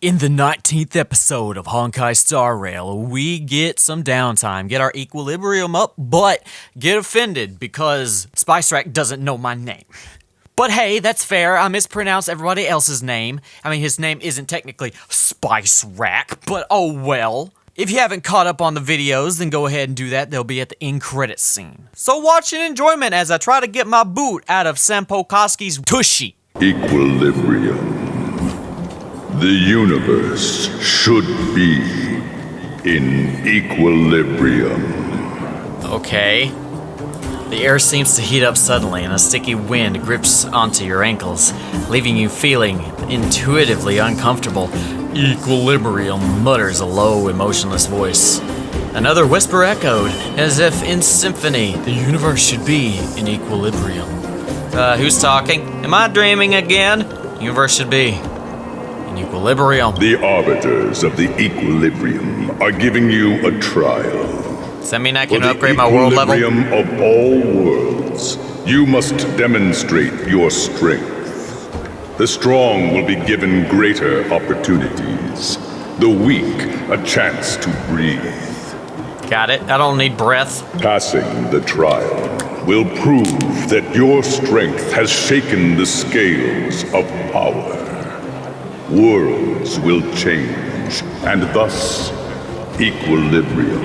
In the 19th episode of Honkai Star Rail, we get some downtime, get our equilibrium up, but get offended because Spice Rack doesn't know my name. But hey, that's fair, I mispronounced everybody else's name. I mean, his name isn't technically Spice Rack, but oh well. If you haven't caught up on the videos, then go ahead and do that. They'll be at the end credits scene. So watch in enjoyment as I try to get my boot out of Sampo Koski's tushy. Equilibrium. The universe should be in equilibrium. Okay. The air seems to heat up suddenly and a sticky wind grips onto your ankles, leaving you feeling intuitively uncomfortable. Equilibrium, mutters a low, emotionless voice. Another whisper echoed, as if in symphony. The universe should be in equilibrium. Who's talking? Am I dreaming again? The universe should be in equilibrium. The arbiters of the equilibrium are giving you a trial. Does that mean I can upgrade my world level? For the equilibrium of all worlds, you must demonstrate your strength. The strong will be given greater opportunities. The weak, a chance to breathe. Got it. I don't need breath. Passing the trial will prove that your strength has shaken the scales of power. Worlds will change, and thus, equilibrium.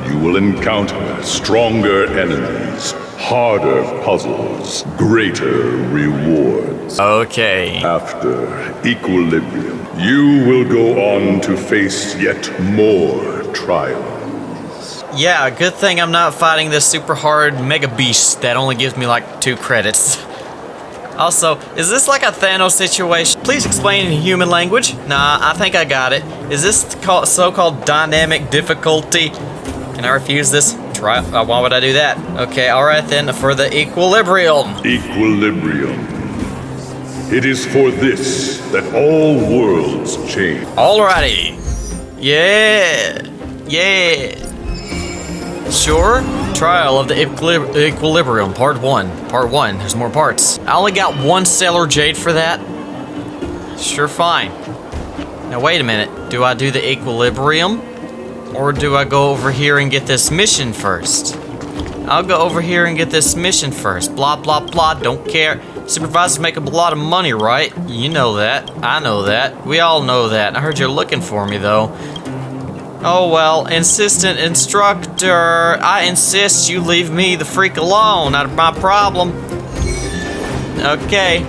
You will encounter stronger enemies, harder puzzles, greater rewards. Okay. After equilibrium, you will go on to face yet more trials. Yeah, good thing I'm not fighting this super hard mega beast that only gives me like 2 credits. Also, is this like a Thanos situation? Please explain in human language. Nah, I think I got it. Is this so-called dynamic difficulty? Can I refuse this? Why would I do that? Okay, alright then, for the equilibrium. Equilibrium. It is for this that all worlds change. Alrighty. Yeah. Sure. Trial of the equilibrium, part 1. Part 1, there's more parts. I only got 1 stellar jade for that. Sure, fine. Now wait a minute, do I do the equilibrium? Or do I go over here and get this mission first? I'll go over here and get this mission first. Blah, blah, blah, don't care. Supervisors make a lot of money, right? You know that. I know that. We all know that. I heard you're looking for me, though. Oh, well, insistent instructor. I insist you leave me the freak alone. Not my problem. Okay.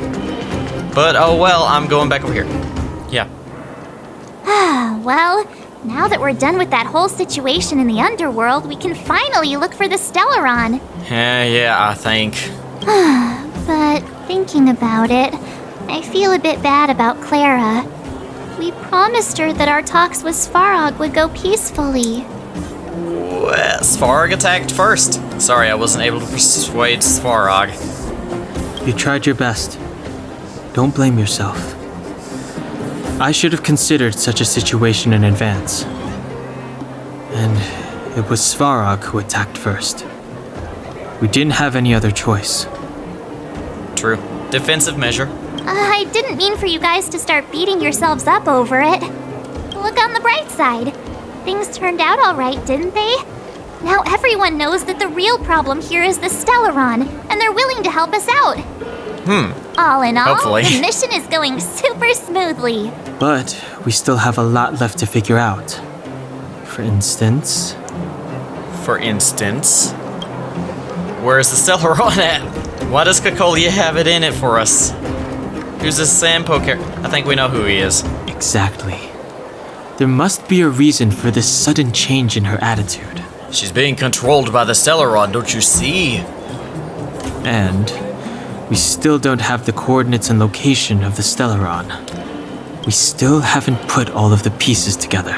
But, oh, well, I'm going back over here. Yeah. Well, now that we're done with that whole situation in the underworld, we can finally look for the Stellaron. Yeah, I think. But thinking about it, I feel a bit bad about Clara. We promised her that our talks with Svarog would go peacefully. Well, Svarog attacked first. Sorry, I wasn't able to persuade Svarog. You tried your best. Don't blame yourself. I should have considered such a situation in advance. And it was Svarog who attacked first. We didn't have any other choice. True. Defensive measure. I didn't mean for you guys to start beating yourselves up over it. Look on the bright side. Things turned out all right, didn't they? Now everyone knows that the real problem here is the Stellaron, and they're willing to help us out. All in all, Hopefully. The mission is going super smoothly. But we still have a lot left to figure out. For instance... Where's the Stellaron at? Why does Kokolia have it in it for us? Who's this Sampo character? I think we know who he is. Exactly. There must be a reason for this sudden change in her attitude. She's being controlled by the Stellaron, don't you see? And we still don't have the coordinates and location of the Stellaron. We still haven't put all of the pieces together.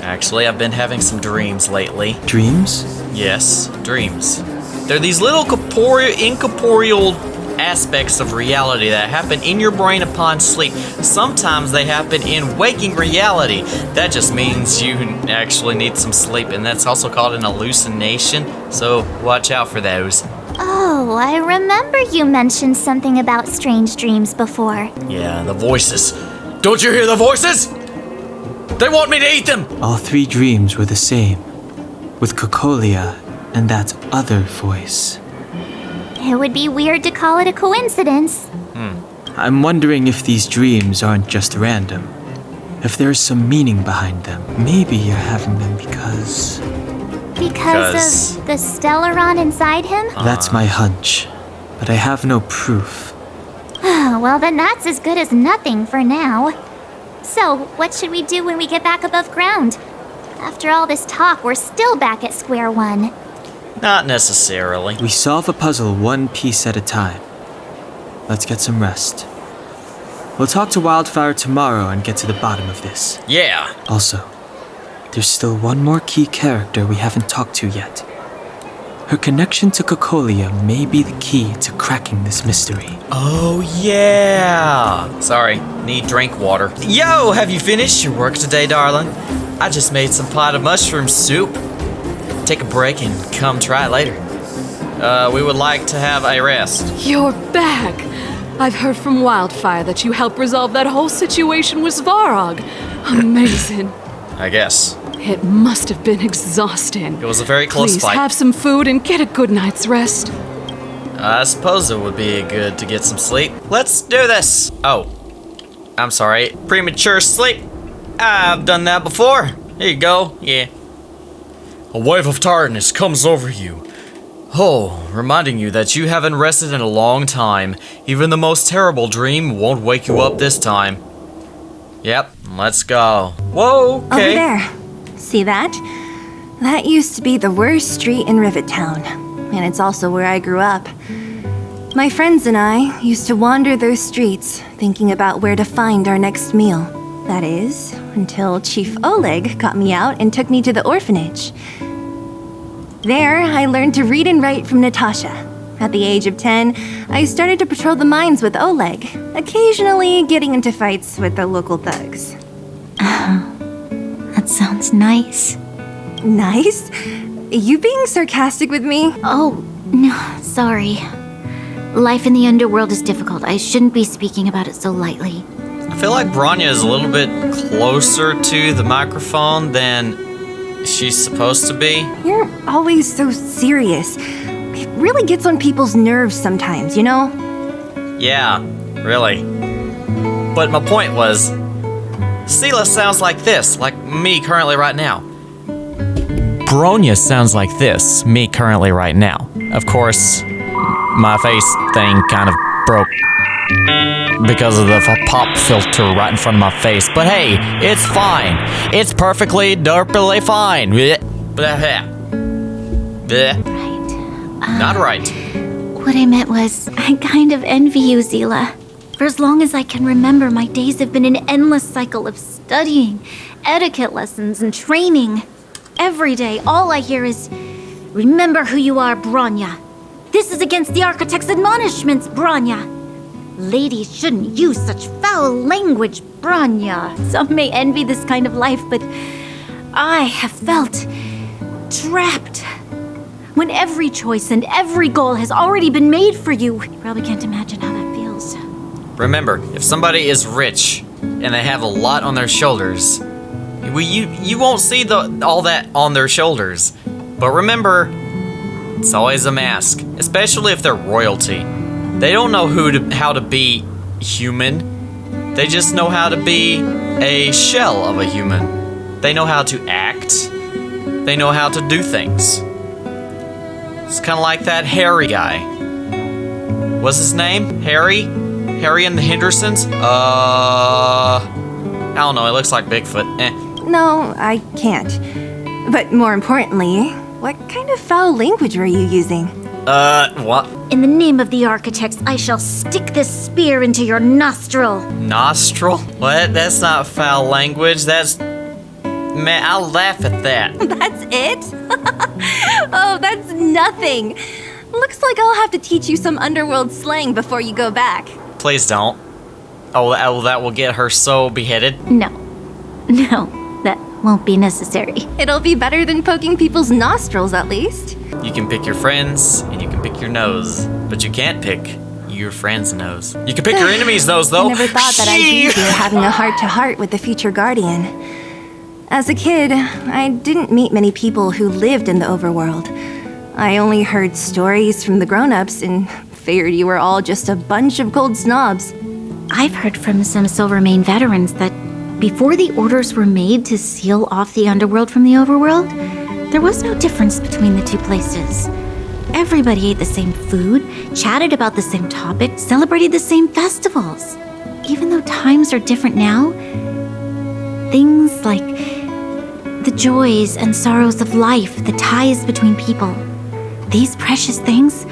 Actually, I've been having some dreams lately. Dreams? Yes, dreams. They're these little incorporeal aspects of reality that happen in your brain upon sleep. Sometimes they happen in waking reality. That just means you actually need some sleep, and that's also called an hallucination, so watch out for those. Oh, I remember you mentioned something about strange dreams before. Yeah, the voices. Don't you hear the voices? They want me to eat them! All three dreams were the same, with Cocolia and that other voice. It would be weird to call it a coincidence. I'm wondering if these dreams aren't just random. If there's some meaning behind them. Maybe you're having them because Because of the Stellaron inside him? that's my hunch. But I have no proof. Well, then that's as good as nothing for now. So, what should we do when we get back above ground? After all this talk, we're still back at square one. Not necessarily. We solve a puzzle one piece at a time. Let's get some rest. We'll talk to Wildfire tomorrow and get to the bottom of this. Yeah. Also, there's still one more key character we haven't talked to yet. Her connection to Cocolia may be the key to cracking this mystery. Oh, yeah. Sorry, need drink water. Yo, have you finished your work today, darling? I just made some pot of mushroom soup. Take a break and come try it later. We would like to have a rest. You're back! I've heard from Wildfire that you helped resolve that whole situation with Svarog. Amazing. I guess. It must have been exhausting. It was a very close Please fight. have some food and get a good night's rest. I suppose it would be good to get some sleep. Let's do this! Oh. I'm sorry. Premature sleep. I've done that before. Here you go. Yeah. A wave of tiredness comes over you. Oh, reminding you that you haven't rested in a long time. Even the most terrible dream won't wake you up this time. Yep, let's go. Whoa, okay. Over there. See that? That used to be the worst street in Rivet Town. And it's also where I grew up. My friends and I used to wander those streets, thinking about where to find our next meal. That is, until Chief Oleg got me out and took me to the orphanage. There, I learned to read and write from Natasha. At the age of 10, I started to patrol the mines with Oleg, occasionally getting into fights with the local thugs. That sounds nice. Nice? You being sarcastic with me? Oh, no, sorry. Life in the underworld is difficult. I shouldn't be speaking about it so lightly. I feel like Bronya is a little bit closer to the microphone than she's supposed to be. You're always so serious. It really gets on people's nerves sometimes, you know? Yeah, really. But my point was, Sela sounds like this, like me currently right now. Bronya sounds like this, me currently right now. Of course, my face thing kind of broke because of the pop filter right in front of my face. But hey, it's fine. It's perfectly, derpily fine. Bleh. Not right. What I meant was, I kind of envy you, Zila. For as long as I can remember, my days have been an endless cycle of studying, etiquette lessons, and training. Every day, all I hear is, remember who you are, Bronya. This is against the Architect's admonishments, Bronya. Ladies shouldn't use such foul language, Bronya. Some may envy this kind of life, but I have felt trapped. When every choice and every goal has already been made for you. You probably can't imagine how that feels. Remember, if somebody is rich and they have a lot on their shoulders, you won't see all that on their shoulders. But remember, it's always a mask, especially if they're royalty. They don't know how to be human. They just know how to be a shell of a human. They know how to act. They know how to do things. It's kind of like that Harry guy. What's his name? Harry? Harry and the Hendersons? I don't know. It looks like Bigfoot. No, I can't. But more importantly, what kind of foul language were you using? What? In the name of the Architects, I shall stick this spear into your nostril. Nostril? What? That's not foul language. That's... Man, I'll laugh at that. That's it? Oh, that's nothing. Looks like I'll have to teach you some underworld slang before you go back. Please don't. Oh, that will get her so beheaded. No, that won't be necessary. It'll be better than poking people's nostrils, at least. You can pick your friends, and you can pick your nose. But you can't pick your friends' nose. You can pick your enemies' nose, though. I never thought that I'd be here having a heart-to-heart with the future Guardian. As a kid, I didn't meet many people who lived in the overworld. I only heard stories from the grown-ups and figured you were all just a bunch of cold snobs. I've heard from some Silvermane veterans that before the orders were made to seal off the underworld from the overworld, there was no difference between the two places. Everybody ate the same food, chatted about the same topics, celebrated the same festivals. Even though times are different now, things like the joys and sorrows of life, the ties between people, these precious things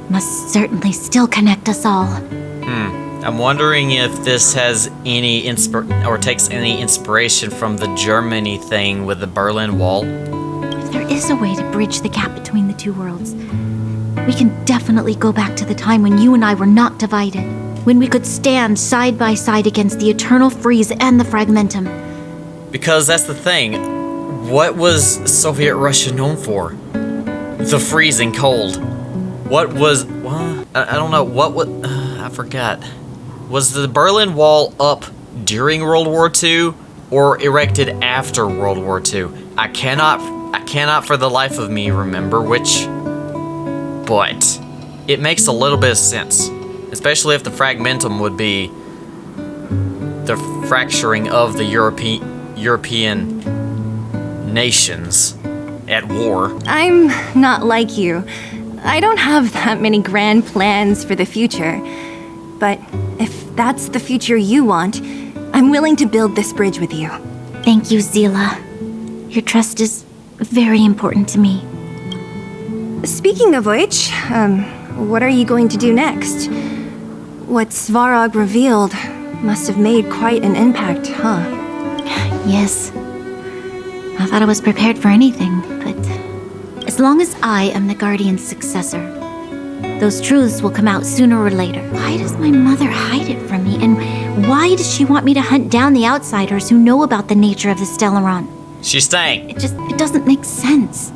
must certainly still connect us all. I'm wondering if this has any takes any inspiration from the Germany thing with the Berlin Wall. If there is a way to bridge the gap between the two worlds, we can definitely go back to the time when you and I were not divided, when we could stand side by side against the eternal freeze and the fragmentum. Because that's the thing. What was Soviet Russia known for? The freezing cold. What was... Well, I don't know. What was... I forgot. Was the Berlin Wall up during World War II or erected after World War II? I cannot for the life of me remember which, but it makes a little bit of sense, especially if the fragmentum would be the fracturing of the European nations at war. I'm not like you. I don't have that many grand plans for the future. But if that's the future you want, I'm willing to build this bridge with you. Thank you, Zila. Your trust is very important to me. Speaking of which, what are you going to do next? What Svarog revealed must have made quite an impact, huh? Yes. I thought I was prepared for anything, but as long as I am the Guardian's successor, those truths will come out sooner or later. Why does my mother hide it from me? And why does she want me to hunt down the outsiders who know about the nature of the Stellaron? She's staying. It doesn't make sense.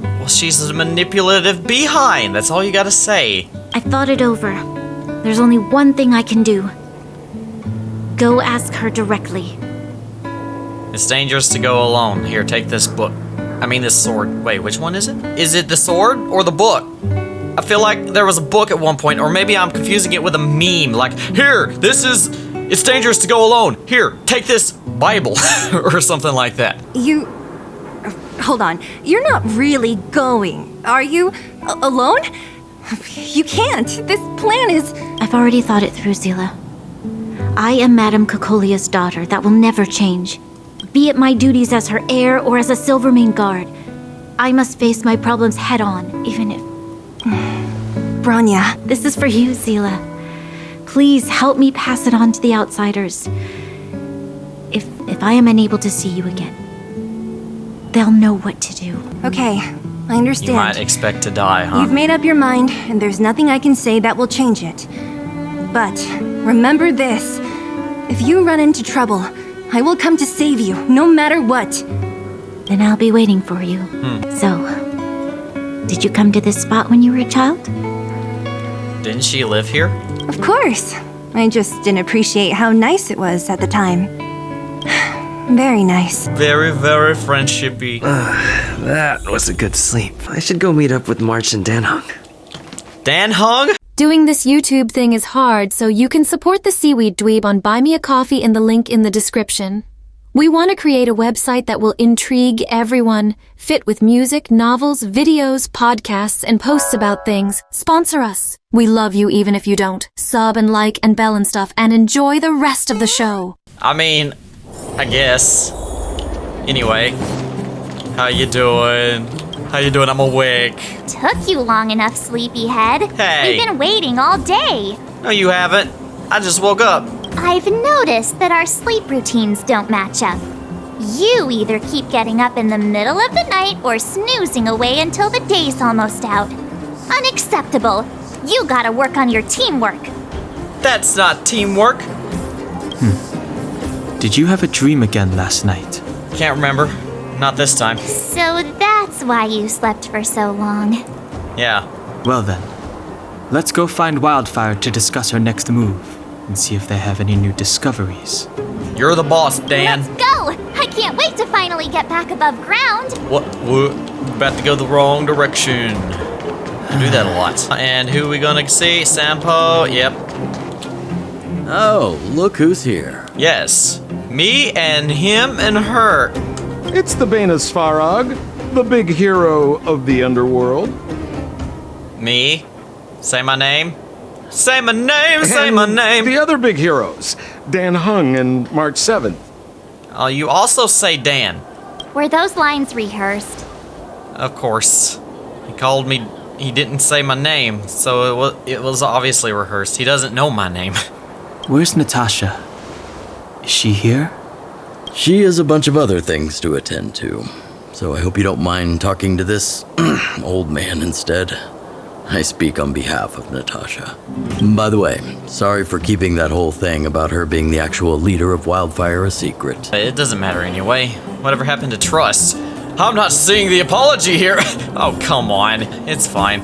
Well, she's a manipulative behind. That's all you gotta say. I thought it over. There's only one thing I can do. Go ask her directly. It's dangerous to go alone. Here, take this book. I mean, this sword. Wait, which one is it? Is it the sword or the book? I feel like there was a book at one point, or maybe I'm confusing it with a meme. Like, here, it's dangerous to go alone. Here, take this Bible, or something like that. Hold on. You're not really going, are you? Alone? You can't. This plan is... I've already thought it through, Zila. I am Madame Cocolia's daughter. That will never change. Be it my duties as her heir or as a Silvermane guard, I must face my problems head on, even if... Bronya. This is for you, Zila. Please help me pass it on to the outsiders. If I am unable to see you again, they'll know what to do. Okay, I understand. You might expect to die, huh? You've made up your mind, and there's nothing I can say that will change it. But remember this. If you run into trouble, I will come to save you, no matter what. Then I'll be waiting for you. So, did you come to this spot when you were a child? Didn't she live here? Of course. I just didn't appreciate how nice it was at the time. Very nice. Very, very friendshipy. That was a good sleep. I should go meet up with March and Dan Heng. Dan Heng? Doing this YouTube thing is hard, so you can support the Seaweed Dweeb on Buy Me a Coffee in the link in the description. We want to create a website that will intrigue everyone, fit with music, novels, videos, podcasts, and posts about things. Sponsor us. We love you even if you don't. Sub and like and bell and stuff, and enjoy the rest of the show. I mean, I guess. Anyway, how you doing? How you doing? I'm awake. Took you long enough, sleepyhead. Hey. We've been waiting all day. No, you haven't. I just woke up. I've noticed that our sleep routines don't match up. You either keep getting up in the middle of the night or snoozing away until the day's almost out. Unacceptable. You gotta work on your teamwork. That's not teamwork. Did you have a dream again last night? Can't remember. Not this time. So that's why you slept for so long. Yeah. Well then, Let's go find Wildfire to discuss her next move and see if they have any new discoveries. You're the boss, Dan. Let's go! I can't wait to finally get back above ground. What? We're about to go the wrong direction. I do that a lot. And who we gonna see? Sampo? Yep. Oh, look who's here. Yes. Me and him and her. It's the Banus Farag, the big hero of the underworld. Me? Say my name? Say my name, say my And name. The other big heroes, Dan Heng and March 7th. Oh, you also say Dan. Were those lines rehearsed? Of course. He called me, he didn't say my name, so it was obviously rehearsed. He doesn't know my name. Where's Natasha? Is she here? She has a bunch of other things to attend to, so I hope you don't mind talking to this old man instead. I speak on behalf of Natasha. By the way, sorry for keeping that whole thing about her being the actual leader of Wildfire a secret. It doesn't matter anyway. Whatever happened to trust? I'm not seeing the apology here. Oh, come on. It's fine.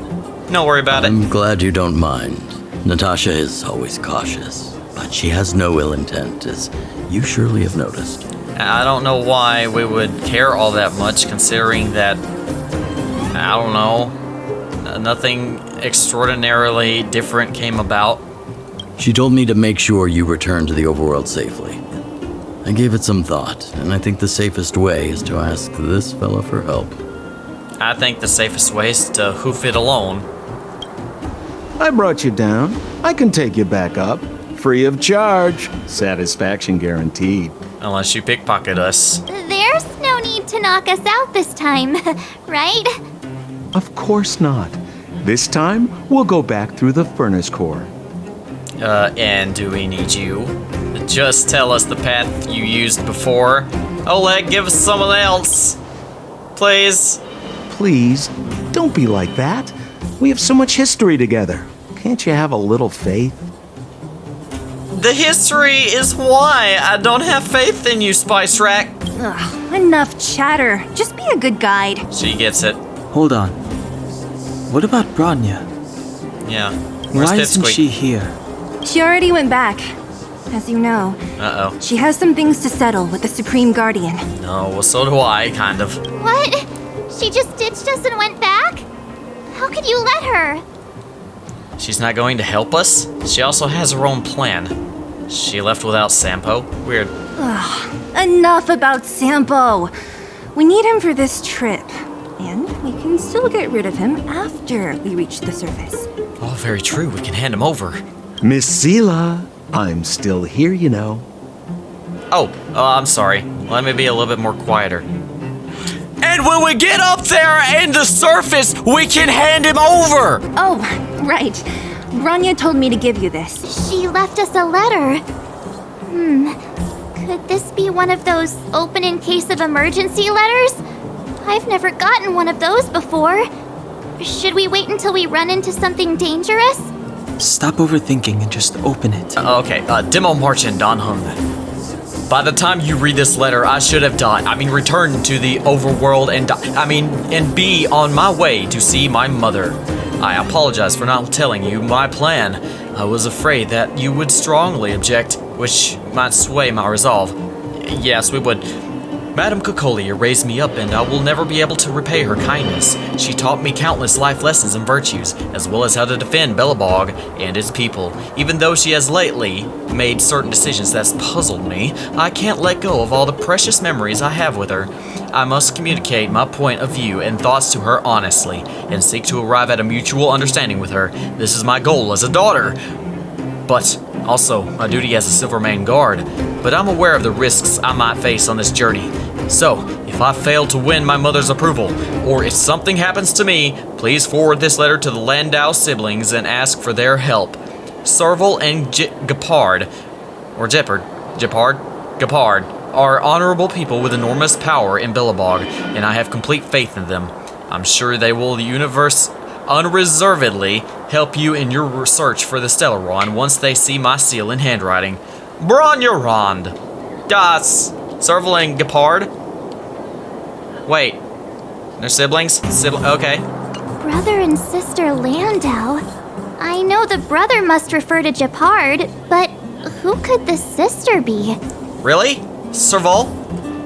Don't worry about it. I'm glad you don't mind. Natasha is always cautious, but she has no ill intent, as you surely have noticed. I don't know why we would care all that much, considering that, I don't know, nothing extraordinarily different came about. She told me to make sure you return to the overworld safely. I gave it some thought, and I think the safest way is to ask this fella for help. I think the safest way is to hoof it alone. I brought you down. I can take you back up. Free of charge. Satisfaction guaranteed. Unless you pickpocket us. There's no need to knock us out this time, right? Of course not. This time, we'll go back through the furnace core. And do we need you? Just tell us the path you used before. Oleg, give us someone else. Please. Please, don't be like that. We have so much history together. Can't you have a little faith? The history is why I don't have faith in you, Spice Rack. Ugh, enough chatter. Just be a good guide. She gets it. Hold on. What about Bronya? Yeah. Where's Why isn't Pipsqueak? she here? She already went back. As you know, Uh-oh. she has some things to settle with the Supreme Guardian. No, well, so do I, kind of. What? She just ditched us and went back? How could you let her? She's not going to help us? She also has her own plan. She left without Sampo? Weird. Ugh, enough about Sampo. We need him for this trip. And we can still get rid of him after we reach the surface. Oh, very true. We can hand him over. Miss Sela, I'm still here, you know. Oh, I'm sorry. Let me be a little bit more quieter. And when we get up there in the surface, we can hand him over! Oh, right. Bronya told me to give you this. She left us a letter. Could this be one of those open in case of emergency letters? I've never gotten one of those before. Should we wait until we run into something dangerous? Stop overthinking and just open it. Okay, Demo March and Dan Heng. By the time you read this letter, I should have died. Returned to the overworld and be on my way to see my mother. I apologize for not telling you my plan. I was afraid that you would strongly object, which might sway my resolve. Yes, we would. Madame Cocolia raised me up, and I will never be able to repay her kindness. She taught me countless life lessons and virtues, as well as how to defend Belobog and its people. Even though she has lately made certain decisions that's puzzled me, I can't let go of all the precious memories I have with her. I must communicate my point of view and thoughts to her honestly, and seek to arrive at a mutual understanding with her. This is my goal as a daughter. But also my duty as a Silvermane guard. But I'm aware of the risks I might face on this journey. So, if I fail to win my mother's approval, or if something happens to me, please forward this letter to the Landau siblings and ask for their help. Serval and Gepard are honorable people with enormous power in Belobog, and I have complete faith in them. I'm sure they will unreservedly help you in your search for the Stellaron once they see my seal in handwriting. Bronya Rond. Das. Serval and Gepard? Wait. They're siblings? Okay. Brother and sister Landau. I know the brother must refer to Japard, but who could the sister be? Really? Serval?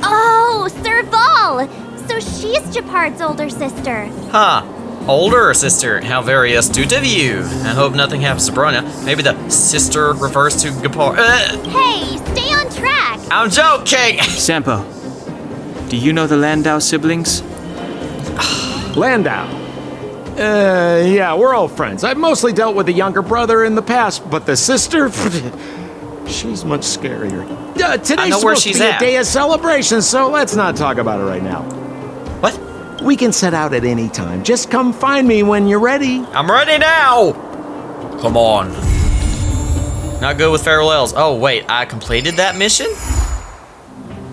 Oh, Serval! So she's Japard's older sister. Huh. Older sister. How very astute of you. I hope nothing happens to Bronya. Maybe the sister refers to Japard. Hey, stay on track! I'm joking! Sampo, do you know the Landau siblings? Landau. Yeah, we're old friends. I've mostly dealt with the younger brother in the past, but the sister, she's much scarier. Today's supposed to be a day of celebration, so let's not talk about it right now. What? We can set out at any time. Just come find me when you're ready. I'm ready now! Come on. Not good with parallels. Oh, wait, I completed that mission?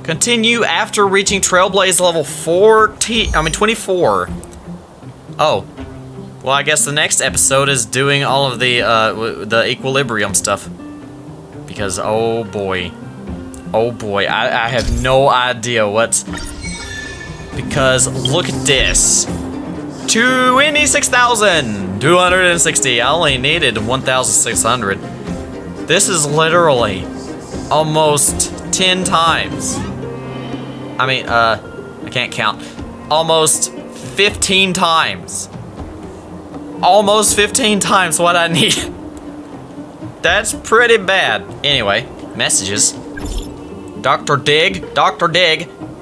Continue after reaching Trailblaze level 24. Oh. Well, I guess the next episode is doing all of the equilibrium stuff. Because, oh boy, I have no idea what's... Because, look at this. 26,260. I only needed 1,600. This is literally almost 10 times. I mean, I can't count. Almost 15 times. Almost 15 times what I need. That's pretty bad. Anyway, messages. Dr. Dig,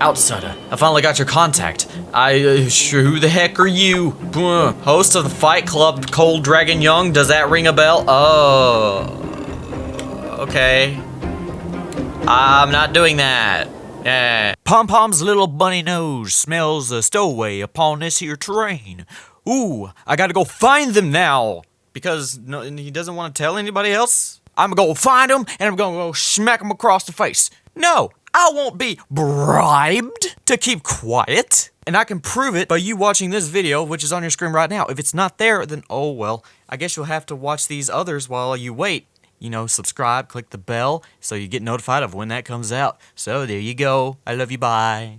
outsider. I finally got your contact. Who the heck are you? Host of the Fight Club, Cold Dragon Young. Does that ring a bell? Oh. Okay. I'm not doing that. Yeah. Pom-Pom's little bunny nose smells a stowaway upon this here terrain. Ooh, I gotta go find them now. Because he doesn't want to tell anybody else? I'm gonna go find them, and I'm gonna go smack them across the face. No, I won't be bribed to keep quiet. And I can prove it by you watching this video, which is on your screen right now. If it's not there, then oh well. I guess you'll have to watch these others while you wait. You know, subscribe, click the bell, so you get notified of when that comes out. So there you go. I love you, bye.